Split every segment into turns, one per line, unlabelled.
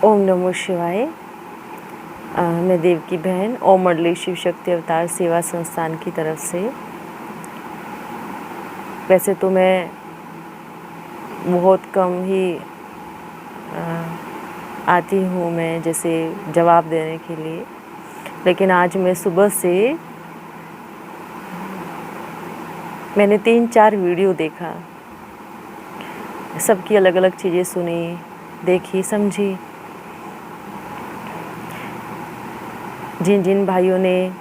ओम नमो शिवाय। मैं देव की बहन ओम मंडली शिव शक्ति अवतार सेवा संस्थान की तरफ से। वैसे तो मैं बहुत कम ही आती हूँ मैं जैसे जवाब देने के लिए, लेकिन आज मैं सुबह से मैंने 3-4 वीडियो देखा, सबकी अलग अलग चीज़ें सुनी, देखी, समझी। जिन जिन भाइयों ने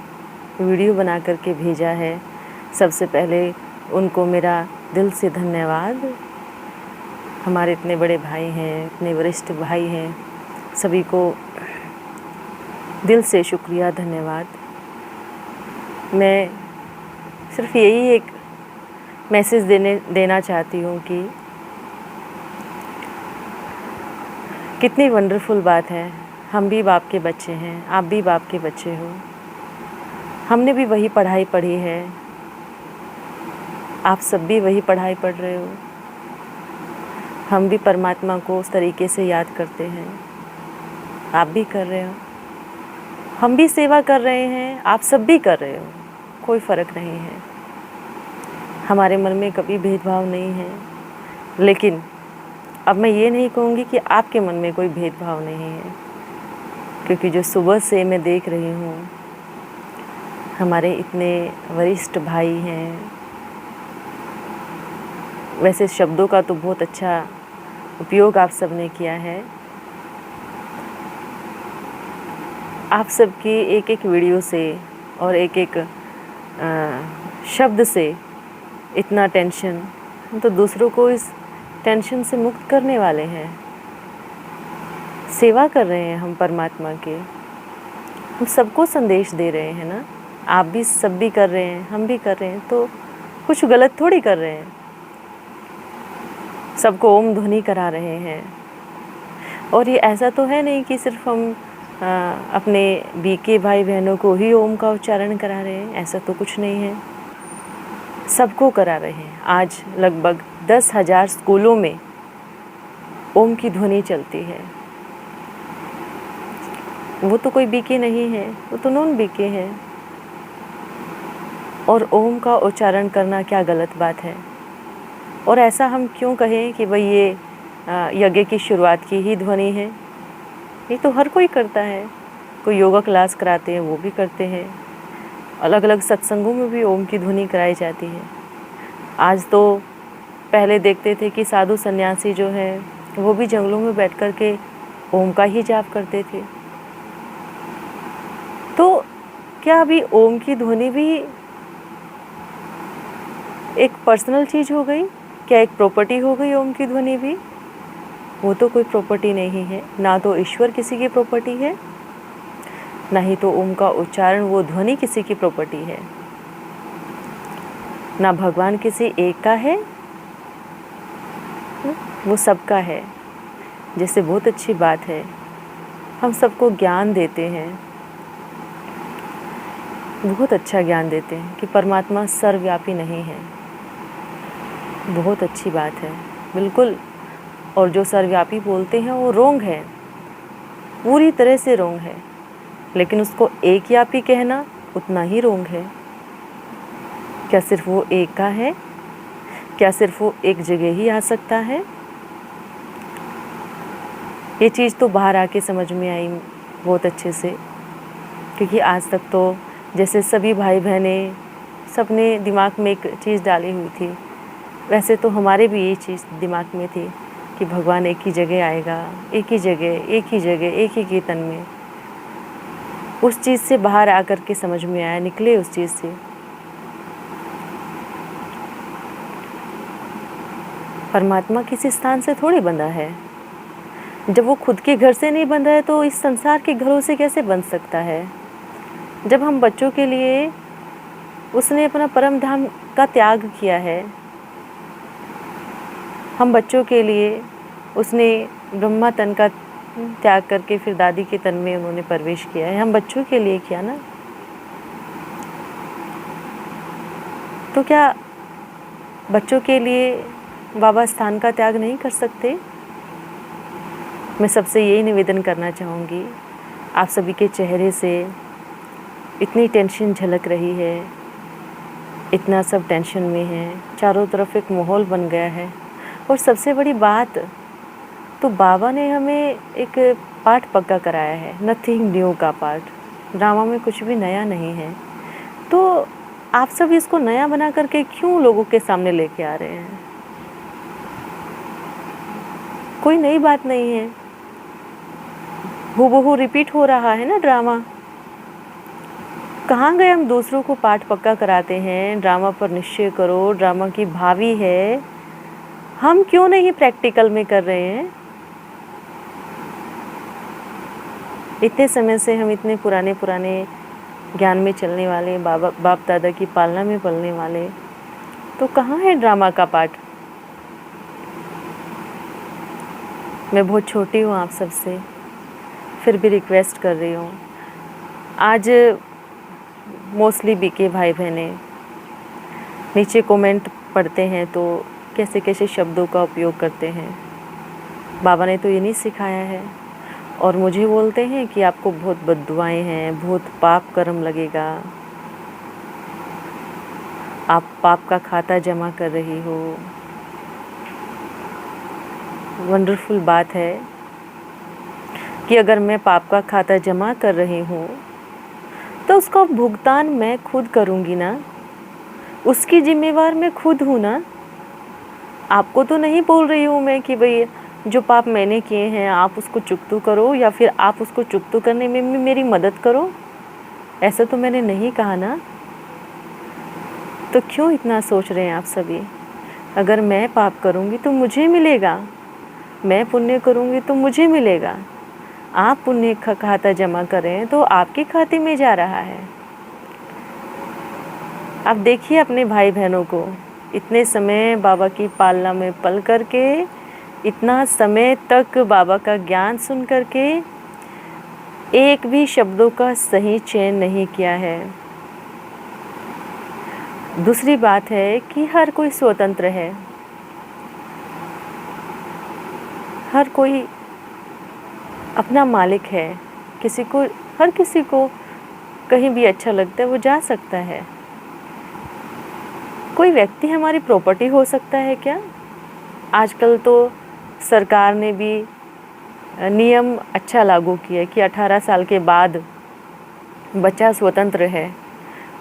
वीडियो बना करके भेजा है, सबसे पहले उनको मेरा दिल से धन्यवाद। हमारे इतने बड़े भाई हैं, इतने वरिष्ठ भाई हैं, सभी को दिल से शुक्रिया, धन्यवाद। मैं सिर्फ यही एक मैसेज देना चाहती हूँ कि कितनी वंडरफुल बात है। हम भी बाप के बच्चे हैं, आप भी बाप के बच्चे हो। हमने भी वही पढ़ाई पढ़ी है, आप सब भी वही पढ़ाई पढ़ रहे हो। हम भी परमात्मा को उस तरीके से याद करते हैं, आप भी कर रहे हो। हम भी सेवा कर रहे हैं, आप सब भी कर रहे हो। कोई फ़र्क नहीं है, हमारे मन में कभी भेदभाव नहीं है। लेकिन अब मैं ये नहीं कहूँगी कि आपके मन में कोई भेदभाव नहीं है, क्योंकि जो सुबह से मैं देख रही हूँ, हमारे इतने वरिष्ठ भाई हैं। वैसे शब्दों का तो बहुत अच्छा उपयोग आप सब ने किया है। आप सबकी एक एक वीडियो से और एक एक शब्द से इतना टेंशन, हम तो दूसरों को इस टेंशन से मुक्त करने वाले हैं। सेवा कर रहे हैं हम परमात्मा के, हम सबको संदेश दे रहे हैं ना। आप भी सब भी कर रहे हैं, हम भी कर रहे हैं, तो कुछ गलत थोड़ी कर रहे हैं। सबको ओम ध्वनि करा रहे हैं। और ये ऐसा तो है नहीं कि सिर्फ हम अपने बीके भाई बहनों को ही ओम का उच्चारण करा रहे हैं, ऐसा तो कुछ नहीं है। सबको करा रहे हैं। आज लगभग 10,000 स्कूलों में ओम की ध्वनि चलती है। वो तो कोई बीके नहीं है, वो तो नॉन बीके है। और ओम का उच्चारण करना क्या गलत बात है? और ऐसा हम क्यों कहें कि भाई ये यज्ञ की शुरुआत की ही ध्वनि है? ये तो हर कोई करता है। कोई योगा क्लास कराते हैं, वो भी करते हैं। अलग अलग सत्संगों में भी ओम की ध्वनि कराई जाती है। आज तो पहले देखते थे कि साधु सन्यासी जो है वो भी जंगलों में बैठ कर के ओम का ही जाप करते थे। तो क्या अभी ओम की ध्वनि भी एक पर्सनल चीज़ हो गई? क्या एक प्रॉपर्टी हो गई ओम की ध्वनि भी? वो तो कोई प्रॉपर्टी नहीं है। ना तो ईश्वर किसी की प्रॉपर्टी है, ना ही तो ओम का उच्चारण, वो ध्वनि किसी की प्रॉपर्टी है। ना भगवान किसी एक का है, वो सबका है। जैसे बहुत अच्छी बात है, हम सबको ज्ञान देते हैं, बहुत अच्छा ज्ञान देते हैं कि परमात्मा सर्वव्यापी नहीं है। बहुत अच्छी बात है, बिल्कुल। और जो सर्वव्यापी बोलते हैं वो रोंग है, पूरी तरह से रोंग है। लेकिन उसको एक व्यापी कहना उतना ही रोंग है। क्या सिर्फ वो एक का है? क्या सिर्फ वो एक जगह ही आ सकता है? ये चीज़ तो बाहर आके समझ में आई बहुत अच्छे से, क्योंकि आज तक तो जैसे सभी भाई बहनें सबने दिमाग में एक चीज़ डाली हुई थी, वैसे तो हमारे भी ये चीज़ दिमाग में थी कि भगवान एक ही जगह आएगा, एक ही जगह, एक ही जगह, एक ही कीर्तन में। उस चीज़ से बाहर आकर के समझ में आया, निकले उस चीज़ से। परमात्मा किसी स्थान से थोड़ी बंधा है। जब वो खुद के घर से नहीं बंधा है तो इस संसार के घरों से कैसे बंध सकता है? जब हम बच्चों के लिए उसने अपना परम धाम का त्याग किया है, हम बच्चों के लिए उसने ब्रह्मा तन का त्याग करके फिर दादी के तन में उन्होंने प्रवेश किया है, हम बच्चों के लिए किया ना। तो क्या बच्चों के लिए बाबा स्थान का त्याग नहीं कर सकते? मैं सबसे यही निवेदन करना चाहूँगी, आप सभी के चेहरे से इतनी टेंशन झलक रही है, इतना सब टेंशन में है, चारों तरफ एक माहौल बन गया है। और सबसे बड़ी बात तो बाबा ने हमें एक पाठ पक्का कराया है, नथिंग न्यू का पाठ। ड्रामा में कुछ भी नया नहीं है, तो आप सब इसको नया बना करके क्यों लोगों के सामने लेके आ रहे हैं? कोई नई बात नहीं है, हूबहू रिपीट हो रहा है ना ड्रामा। कहाँ गए हम दूसरों को पाठ पक्का कराते हैं, ड्रामा पर निश्चय करो, ड्रामा की भावी है, हम क्यों नहीं प्रैक्टिकल में कर रहे हैं? इतने समय से हम इतने पुराने ज्ञान में चलने वाले, बाप दादा की पालना में पलने वाले, तो कहाँ है ड्रामा का पाठ? मैं बहुत छोटी हूँ आप सबसे, फिर भी रिक्वेस्ट कर रही हूँ। आज मोस्टली बीके भाई बहने नीचे कमेंट पढ़ते हैं तो कैसे कैसे शब्दों का उपयोग करते हैं। बाबा ने तो ये नहीं सिखाया है, और मुझे बोलते हैं कि आपको बहुत बद्दुआएं हैं, बहुत पाप कर्म लगेगा, आप पाप का खाता जमा कर रही हो। वंडरफुल बात है कि अगर मैं पाप का खाता जमा कर रही हूँ तो उसका भुगतान मैं खुद करूँगी ना, उसकी जिम्मेवार मैं खुद हूँ ना। आपको तो नहीं बोल रही हूँ मैं कि भाई जो पाप मैंने किए हैं आप उसको चुकतू करो, या फिर आप उसको चुकतू करने में भी मेरी मदद करो, ऐसा तो मैंने नहीं कहा ना। तो क्यों इतना सोच रहे हैं आप सभी? अगर मैं पाप करूँगी तो मुझे मिलेगा, मैं पुण्य करूँगी तो मुझे मिलेगा। आप पुण्य का खाता जमा करें तो आपके खाते में जा रहा है। आप देखिए अपने भाई बहनों को, इतने समय बाबा की पालना में पल करके, इतना समय तक बाबा का ज्ञान सुन करके एक भी शब्दों का सही चयन नहीं किया है। दूसरी बात है कि हर कोई स्वतंत्र है, हर कोई अपना मालिक है। हर किसी को कहीं भी अच्छा लगता है वो जा सकता है। कोई व्यक्ति हमारी प्रॉपर्टी हो सकता है क्या? आजकल तो सरकार ने भी नियम अच्छा लागू किया कि 18 साल के बाद बच्चा स्वतंत्र है,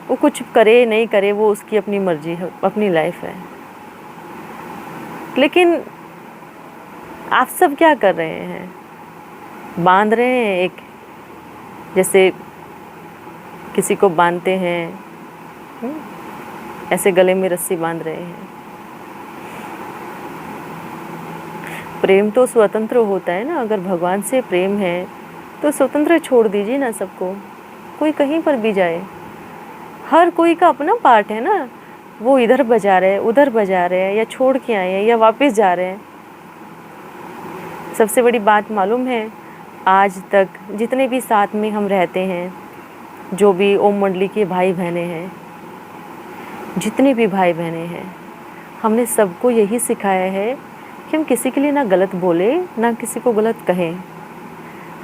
वो कुछ करे नहीं करे वो उसकी अपनी मर्जी है, अपनी लाइफ है। लेकिन आप सब क्या कर रहे हैं? बांध रहे हैं, एक जैसे किसी को बांधते हैं, ऐसे गले में रस्सी बांध रहे हैं। प्रेम तो स्वतंत्र होता है ना, अगर भगवान से प्रेम है तो स्वतंत्र छोड़ दीजिए ना सबको, कोई कहीं पर भी जाए। हर कोई का अपना पार्ट है ना, वो इधर बजा रहे हैं, उधर बजा रहे हैं, या छोड़ के आए हैं या वापस जा रहे हैं। सबसे बड़ी बात मालूम है, आज तक जितने भी साथ में हम रहते हैं, जो भी ओम मंडली के भाई बहने हैं, जितने भी भाई बहने हैं, हमने सबको यही सिखाया है कि हम किसी के लिए ना गलत बोले, ना किसी को गलत कहें।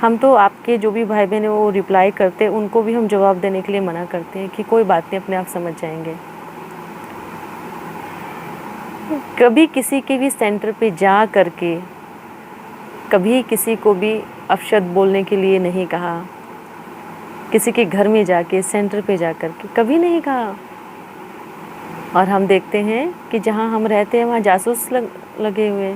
हम तो आपके जो भी भाई बहन हैं वो रिप्लाई करते हैं, उनको भी हम जवाब देने के लिए मना करते हैं कि कोई बात नहीं, अपने आप समझ जाएंगे। कभी किसी के भी सेंटर पे जा करके कभी किसी को भी अपशब्द बोलने के लिए नहीं कहा, किसी के घर में जाके सेंटर पे जा करके कभी नहीं कहा। और हम देखते हैं कि जहाँ हम रहते हैं वहाँ जासूस लगे हुए,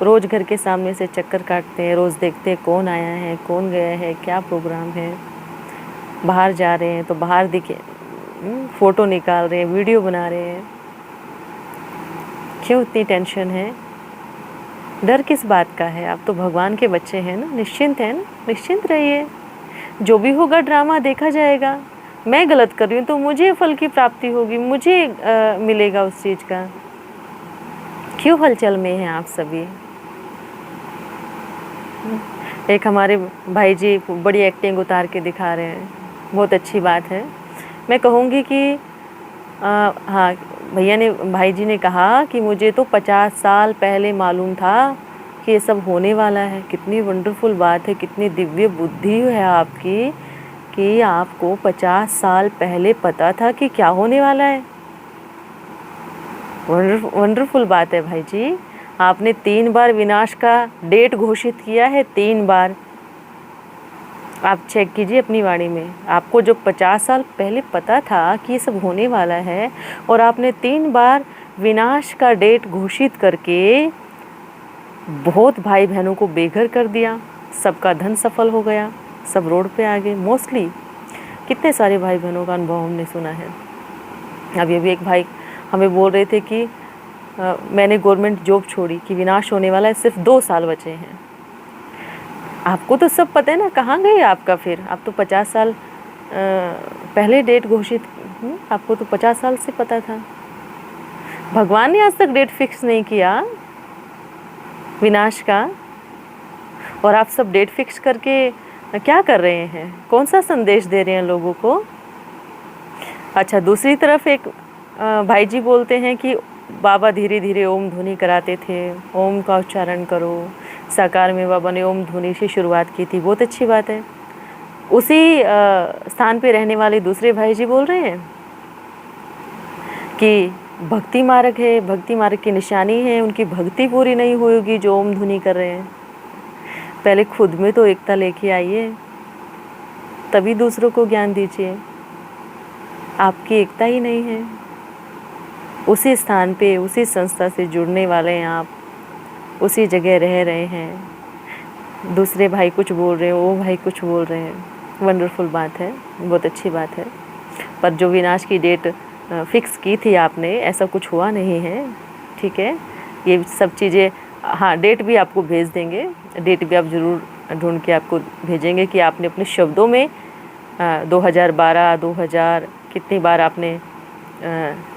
रोज़ घर के सामने से चक्कर काटते हैं, रोज़ देखते हैं कौन आया है, कौन गया है, क्या प्रोग्राम है। बाहर जा रहे हैं तो बाहर दिखे, फ़ोटो निकाल रहे हैं, वीडियो बना रहे हैं। क्यों इतनी टेंशन है? डर किस बात का है? आप तो भगवान के बच्चे हैं ना, निश्चिंत हैं ना, निश्चिंत रहिए। जो भी होगा ड्रामा देखा जाएगा। मैं गलत कर रही हूँ तो मुझे फल की प्राप्ति होगी, मुझे मिलेगा उस चीज़ का। क्यों हलचल में हैं आप सभी? एक हमारे भाई जी बड़ी एक्टिंग उतार के दिखा रहे हैं, बहुत अच्छी बात है। मैं कहूँगी कि हाँ, भाई जी ने कहा कि मुझे तो 50 साल पहले मालूम था कि ये सब होने वाला है। कितनी वंडरफुल बात है, कितनी दिव्य बुद्धि है आपकी कि आपको 50 साल पहले पता था कि क्या होने वाला है। वंडरफुल बात है भाई जी। आपने 3 बार विनाश का डेट घोषित किया है, 3 बार। आप चेक कीजिए अपनी वाणी में, आपको जो 50 साल पहले पता था कि ये सब होने वाला है और आपने 3 बार विनाश का डेट घोषित करके बहुत भाई बहनों को बेघर कर दिया। सबका धन सफल हो गया, सब रोड पे आ गए। मोस्टली कितने सारे भाई बहनों का अनुभव हमने सुना है। अब ये भी एक भाई हमें बोल रहे थे कि मैंने गवर्नमेंट जॉब छोड़ी कि विनाश होने वाला है, सिर्फ 2 साल बचे हैं। आपको तो सब पता है ना, कहाँ गए आपका फिर? आप तो 50 साल पहले डेट घोषित, आपको तो 50 साल से पता था। भगवान ने आज तक डेट फिक्स नहीं किया विनाश का, और आप सब डेट फिक्स करके क्या कर रहे हैं? कौन सा संदेश दे रहे हैं लोगों को? अच्छा, दूसरी तरफ एक भाई जी बोलते हैं कि बाबा धीरे धीरे ओम ध्वनि कराते थे, ओम का उच्चारण करो। साकार में बाबा ने ओम ध्वनि से शुरुआत की थी, बहुत अच्छी बात है। उसी स्थान पे रहने वाले दूसरे भाई जी बोल रहे हैं कि भक्ति मार्ग है, भक्ति मार्ग की निशानी है, उनकी भक्ति पूरी नहीं होगी जो ओम ध्वनि कर रहे हैं। पहले खुद में तो एकता लेके आइए, तभी दूसरों को ज्ञान दीजिए। आपकी एकता ही नहीं है। उसी स्थान पे, उसी संस्था से जुड़ने वाले हैं आप, उसी जगह रह रहे हैं। दूसरे भाई कुछ बोल रहे हैं, वो भाई कुछ बोल रहे हैं। वंडरफुल बात है, बहुत अच्छी बात है। पर जो विनाश की डेट फिक्स की थी आपने, ऐसा कुछ हुआ नहीं है, ठीक है। ये सब चीज़ें, हाँ, डेट भी आपको भेज देंगे, डेट भी आप ज़रूर ढूंढ के आपको भेजेंगे कि आपने अपने शब्दों में 2012, 2000 कितनी बार आपने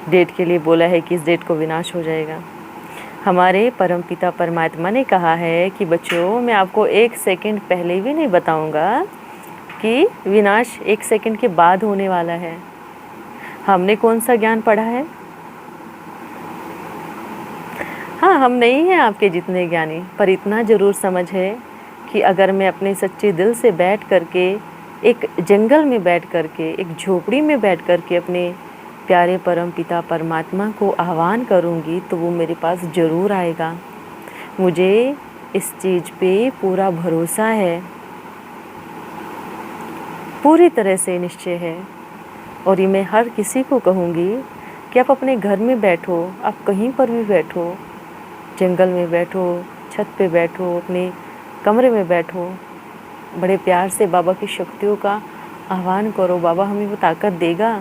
डेट के लिए बोला है कि इस डेट को विनाश हो जाएगा। हमारे परमपिता परमात्मा ने कहा है कि बच्चों, मैं आपको 1 सेकंड पहले भी नहीं बताऊंगा कि विनाश 1 सेकंड के बाद होने वाला है। हमने कौन सा ज्ञान पढ़ा है? हाँ, हम नहीं हैं आपके जितने ज्ञानी, पर इतना ज़रूर समझ है कि अगर मैं अपने सच्चे दिल से बैठ करके, एक जंगल में बैठ करके, एक झोपड़ी में बैठ करके अपने प्यारे परम पिता परमात्मा को आह्वान करूंगी तो वो मेरे पास ज़रूर आएगा। मुझे इस चीज़ पे पूरा भरोसा है, पूरी तरह से निश्चय है। और ये मैं हर किसी को कहूँगी कि आप अपने घर में बैठो, आप कहीं पर भी बैठो, जंगल में बैठो, छत पे बैठो, अपने कमरे में बैठो, बड़े प्यार से बाबा की शक्तियों का आह्वान करो। बाबा हमें वो ताकत देगा।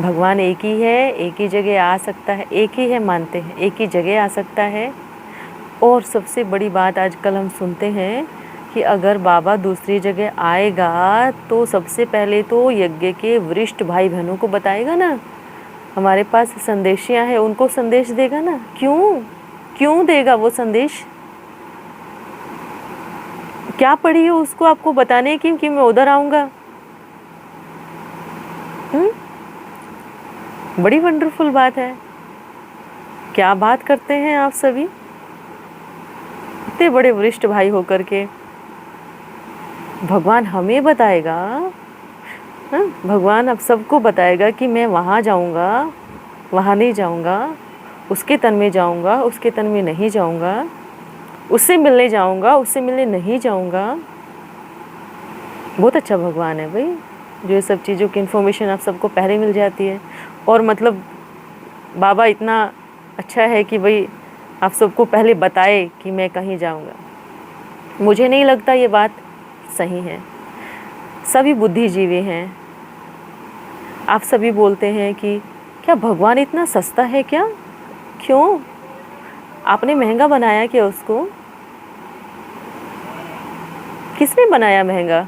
भगवान एक ही है, एक ही जगह आ सकता है, एक ही है मानते हैं, एक ही जगह आ सकता है। और सबसे बड़ी बात आजकल हम सुनते हैं कि अगर बाबा दूसरी जगह आएगा तो सबसे पहले तो यज्ञ के वरिष्ठ भाई बहनों को बताएगा ना। हमारे पास संदेशियाँ हैं, उनको संदेश देगा ना। क्यों देगा वो संदेश? क्या पड़ी हो उसको आपको बताने की कि मैं उधर आऊँगा? बड़ी वंडरफुल बात है। क्या बात करते हैं आप सभी, इतने बड़े वरिष्ठ भाई होकर के। भगवान हमें बताएगा, भगवान अब सबको बताएगा कि मैं वहाँ जाऊँगा, वहाँ नहीं जाऊँगा, उसके तन में जाऊँगा, उसके तन में नहीं जाऊँगा, उससे मिलने जाऊँगा, उससे मिलने नहीं जाऊँगा। बहुत अच्छा भगवान है भाई, जो ये सब चीज़ों की इन्फॉर्मेशन आप सबको पहले मिल जाती है। और मतलब बाबा इतना अच्छा है कि भाई आप सबको पहले बताए कि मैं कहीं जाऊँगा। मुझे नहीं लगता ये बात सही है। सभी बुद्धिजीवी हैं। आप सभी बोलते हैं कि क्या भगवान इतना सस्ता है क्या? क्यों? आपने महंगा बनाया क्या उसको? किसने बनाया महंगा?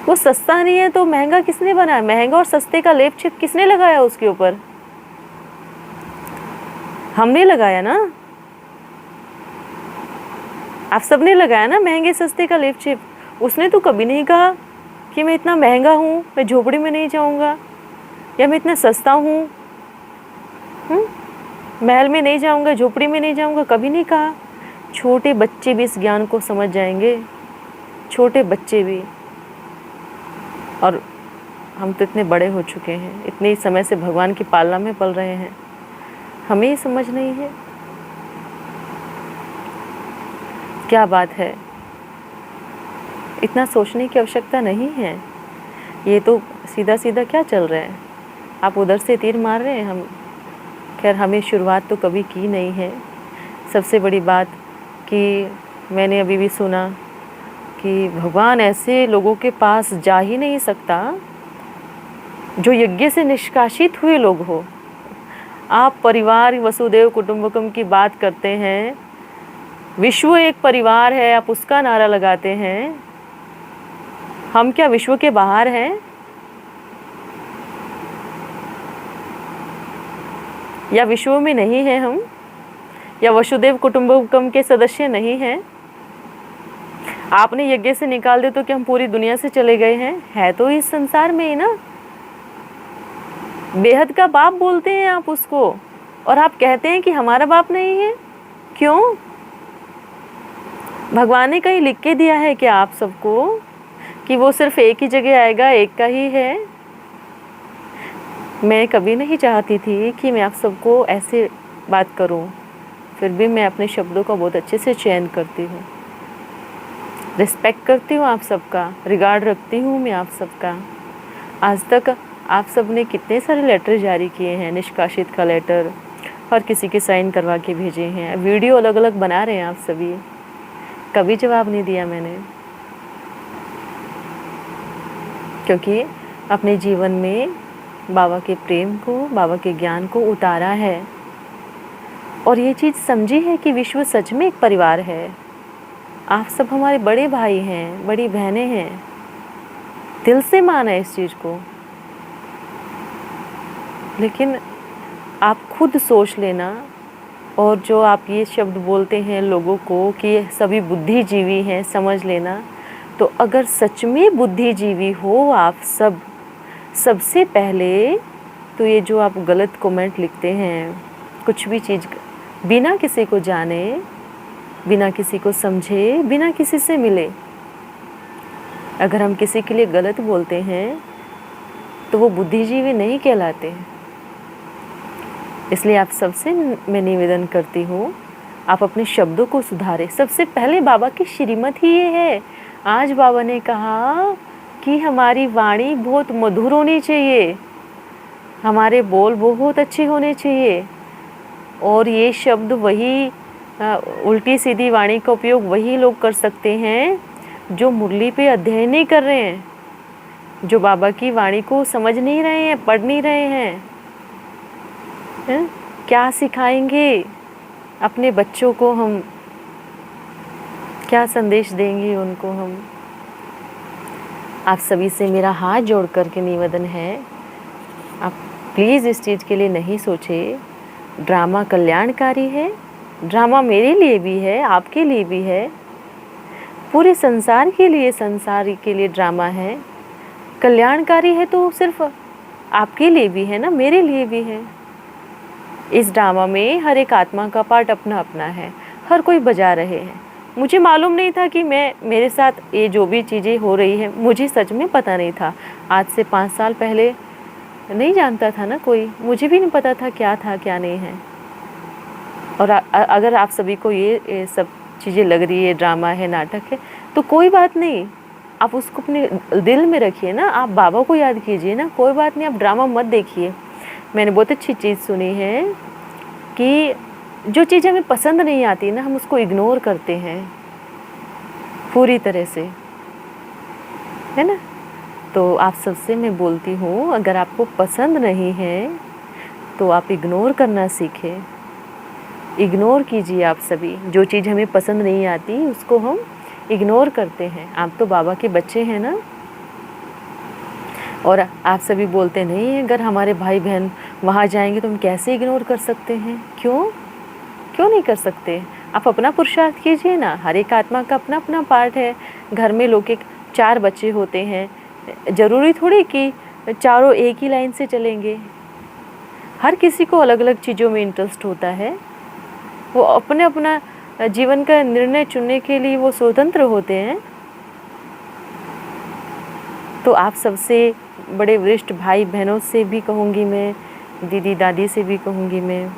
वो सस्ता नहीं है तो महंगा किसने बनाया? महंगा और सस्ते का लेप छिप किसने लगाया उसके ऊपर? हमने लगाया ना, आप सबने लगाया ना महंगे सस्ते का लेप छिप। उसने तो कभी नहीं कहा कि मैं इतना महंगा हूँ, मैं झोपड़ी में नहीं जाऊँगा, या मैं इतना सस्ता हूँ। महल में नहीं जाऊंगा, झोपड़ी में नहीं जाऊंगा, कभी नहीं कहा। छोटे बच्चे भी इस ज्ञान को समझ जाएंगे, छोटे बच्चे भी। और हम तो इतने बड़े हो चुके हैं, इतने समय से भगवान की पालना में पल रहे हैं, हमें ही समझ नहीं है। क्या बात है, इतना सोचने की आवश्यकता नहीं है। ये तो सीधा सीधा क्या चल रहा है, आप उधर से तीर मार रहे हैं, हम खैर हमें शुरुआत तो कभी की नहीं है। सबसे बड़ी बात कि मैंने अभी भी सुना कि भगवान ऐसे लोगों के पास जा ही नहीं सकता जो यज्ञ से निष्कासित हुए लोग हो। आप परिवार वसुदेव कुटुंबकम की बात करते हैं, विश्व एक परिवार है, आप उसका नारा लगाते हैं। हम क्या विश्व के बाहर हैं? या विश्व में नहीं हैं हम? या वसुदेव कुटुंबकम के सदस्य नहीं हैं? आपने यज्ञ से निकाल दे तो क्या हम पूरी दुनिया से चले गए हैं? है तो इस संसार में ही ना। बेहद का बाप बोलते हैं आप उसको, और आप कहते हैं कि हमारा बाप नहीं है। क्यों? भगवान ने कहीं लिख के दिया है क्या आप सबको कि वो सिर्फ एक ही जगह आएगा, एक का ही है? मैं कभी नहीं चाहती थी कि मैं आप सबको ऐसे बात करूं, फिर भी मैं अपने शब्दों का बहुत अच्छे से चयन करती हूँ, रिस्पेक्ट करती हूँ आप सबका, रिगार्ड रखती हूँ मैं आप सबका। आज तक आप सब ने कितने सारे लेटर जारी किए हैं, निष्कासित का लेटर, हर किसी के साइन करवा के भेजे हैं, वीडियो अलग अलग बना रहे हैं आप सभी, कभी जवाब नहीं दिया मैंने, क्योंकि अपने जीवन में बाबा के प्रेम को, बाबा के ज्ञान को उतारा है और ये चीज़ समझी है कि विश्व सच में एक परिवार है। आप सब हमारे बड़े भाई हैं, बड़ी बहनें हैं, दिल से माना है इस चीज़ को। लेकिन आप खुद सोच लेना, और जो आप ये शब्द बोलते हैं लोगों को कि सभी बुद्धिजीवी हैं, समझ लेना। तो अगर सच में बुद्धिजीवी हो आप सब, सबसे पहले तो ये जो आप गलत कमेंट लिखते हैं, कुछ भी चीज़ बिना किसी को जाने, बिना किसी को समझे, बिना किसी से मिले, अगर हम किसी के लिए गलत बोलते हैं तो वो बुद्धिजीवी नहीं कहलाते हैं। इसलिए आप सबसे मैं निवेदन करती हूँ, आप अपने शब्दों को सुधारें। सबसे पहले बाबा की श्रीमत ही ये है। आज बाबा ने कहा कि हमारी वाणी बहुत मधुर होनी चाहिए, हमारे बोल बहुत अच्छे होने चाहिए, और ये शब्द वही उल्टी सीधी वाणी का उपयोग वही लोग कर सकते हैं जो मुरली पे अध्ययन नहीं कर रहे हैं, जो बाबा की वाणी को समझ नहीं रहे हैं, पढ़ नहीं रहे हैं। क्या सिखाएंगे अपने बच्चों को हम, क्या संदेश देंगे उनको हम? आप सभी से मेरा हाथ जोड़ करके निवेदन है, आप प्लीज़ इस चीज़ के लिए नहीं सोचे। ड्रामा कल्याणकारी है, ड्रामा मेरे लिए भी है, आपके लिए भी है, पूरे संसार के लिए ड्रामा है। कल्याणकारी है तो सिर्फ आपके लिए भी है ना, मेरे लिए भी है। इस ड्रामा में हर एक आत्मा का पार्ट अपना अपना है, हर कोई बजा रहे हैं। मुझे मालूम नहीं था कि मेरे साथ ये जो भी चीज़ें हो रही है, मुझे सच में पता नहीं था। आज से 5 साल पहले नहीं जानता था ना कोई, मुझे भी नहीं पता था क्या था क्या नहीं है। और अगर आप सभी को ये सब चीज़ें लग रही है, ड्रामा है, नाटक है, तो कोई बात नहीं, आप उसको अपने दिल में रखिए ना, आप बाबा को याद कीजिए ना, कोई बात नहीं, आप ड्रामा मत देखिए। मैंने बहुत अच्छी चीज़ सुनी है कि जो चीज़ हमें पसंद नहीं आती ना, हम उसको इग्नोर करते हैं पूरी तरह से, है ना। तो आप सबसे मैं बोलती हूँ, अगर आपको पसंद नहीं है तो आप इग्नोर करना सीखें, इग्नोर कीजिए। आप सभी जो चीज़ हमें पसंद नहीं आती उसको हम इग्नोर करते हैं। आप तो बाबा के बच्चे हैं ना। और आप सभी बोलते नहीं, अगर हमारे भाई बहन वहाँ जाएंगे तो हम कैसे इग्नोर कर सकते हैं? क्यों नहीं कर सकते? आप अपना पुरुषार्थ कीजिए ना। हर एक आत्मा का अपना अपना पार्ट है। घर में लोग 4 बच्चे होते हैं, ज़रूरी थोड़ी कि चारों एक ही लाइन से चलेंगे। हर किसी को अलग अलग चीज़ों में इंटरेस्ट होता है, वो अपने अपना जीवन का निर्णय चुनने के लिए वो स्वतंत्र होते हैं। तो आप सबसे बड़े वरिष्ठ भाई बहनों से भी कहूँगी मैं, दीदी दादी से भी कहूँगी मैं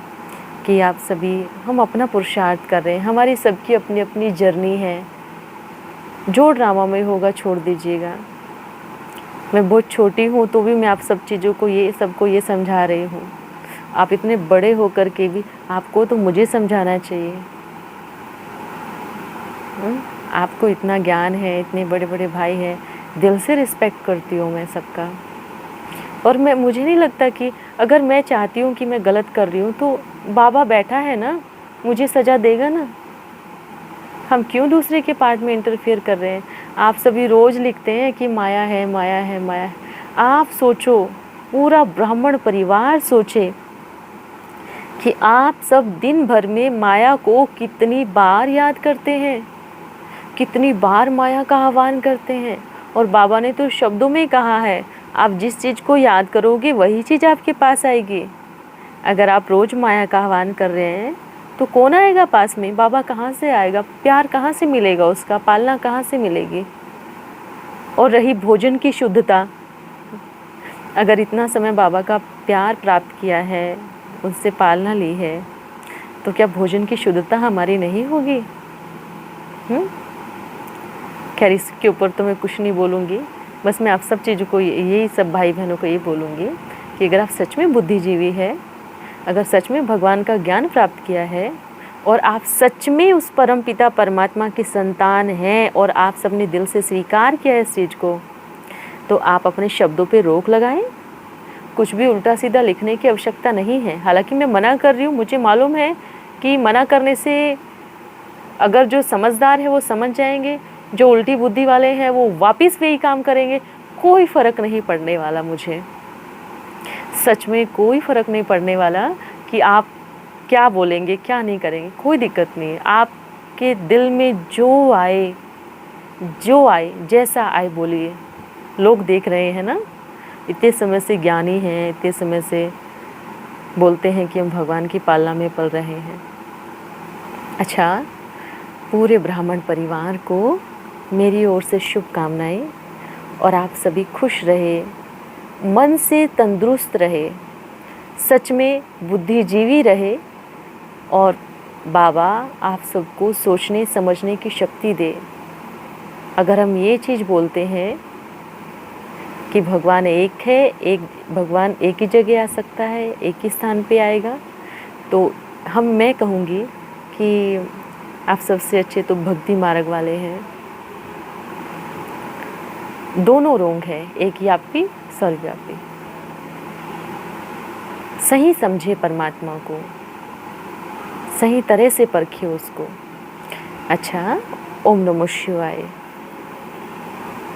कि आप सभी हम अपना पुरुषार्थ कर रहे हैं। हमारी सबकी अपनी अपनी जर्नी है। जो ड्रामा में होगा छोड़ दीजिएगा। मैं बहुत छोटी हूँ तो भी मैं आप सब चीज़ों को सबको ये समझा रही हूँ। आप इतने बड़े होकर के भी आपको तो मुझे समझाना चाहिए। आपको इतना ज्ञान है, इतने बड़े बड़े भाई हैं, दिल से रिस्पेक्ट करती हूँ मैं सबका। और मुझे नहीं लगता कि अगर मैं चाहती हूँ कि मैं गलत कर रही हूँ तो बाबा बैठा है ना, मुझे सज़ा देगा ना। हम क्यों दूसरे के पार्ट में इंटरफेयर कर रहे हैं। आप सभी रोज़ लिखते हैं कि माया है, माया है, माया है। आप सोचो, पूरा ब्राह्मण परिवार सोचे कि आप सब दिन भर में माया को कितनी बार याद करते हैं, कितनी बार माया का आह्वान करते हैं। और बाबा ने तो शब्दों में कहा है, आप जिस चीज़ को याद करोगे वही चीज़ आपके पास आएगी। अगर आप रोज़ माया का आह्वान कर रहे हैं तो कौन आएगा पास में? बाबा कहाँ से आएगा? प्यार कहाँ से मिलेगा? उसका पालना कहाँ से मिलेगी? और रही भोजन की शुद्धता, अगर इतना समय बाबा का प्यार प्राप्त किया है, उनसे पालना ली है, तो क्या भोजन की शुद्धता हमारी नहीं होगी? खैर, इसके ऊपर तो मैं कुछ नहीं बोलूँगी। बस मैं आप सब चीज़ों को, यही सब भाई बहनों को ये बोलूँगी कि अगर आप सच में बुद्धिजीवी है, अगर सच में भगवान का ज्ञान प्राप्त किया है और आप सच में उस परम पिता परमात्मा की संतान हैं और आप सबने दिल से स्वीकार किया है इस चीज़ को, तो आप अपने शब्दों पे रोक लगाएं। कुछ भी उल्टा सीधा लिखने की आवश्यकता नहीं है। हालांकि मैं मना कर रही हूँ, मुझे मालूम है कि मना करने से अगर जो समझदार है वो समझ जाएंगे, जो उल्टी बुद्धि वाले हैं वो वापस वही काम करेंगे। कोई फ़र्क नहीं पड़ने वाला मुझे, सच में कोई फ़र्क नहीं पड़ने वाला कि आप क्या बोलेंगे, क्या नहीं करेंगे। कोई दिक्कत नहीं है। आपके दिल में जो आए, जैसा आए बोलिए। लोग देख रहे हैं ना, इतने समय से ज्ञानी हैं, इतने समय से बोलते हैं कि हम भगवान की पालना में पल रहे हैं। अच्छा, पूरे ब्राह्मण परिवार को मेरी ओर से शुभकामनाएं और आप सभी खुश रहे, मन से तंदुरुस्त रहे, सच में बुद्धिजीवी रहे और बाबा आप सबको सोचने समझने की शक्ति दे। अगर हम ये चीज़ बोलते हैं कि भगवान एक है, भगवान एक ही जगह आ सकता है, एक ही स्थान पे आएगा, तो मैं कहूँगी कि आप सबसे अच्छे तो भक्ति मार्ग वाले हैं। दोनों रोंग है, एक व्यापी सर्वव्यापी। सही समझे परमात्मा को, सही तरह से परखिए उसको। अच्छा, ओम नमः शिवाय।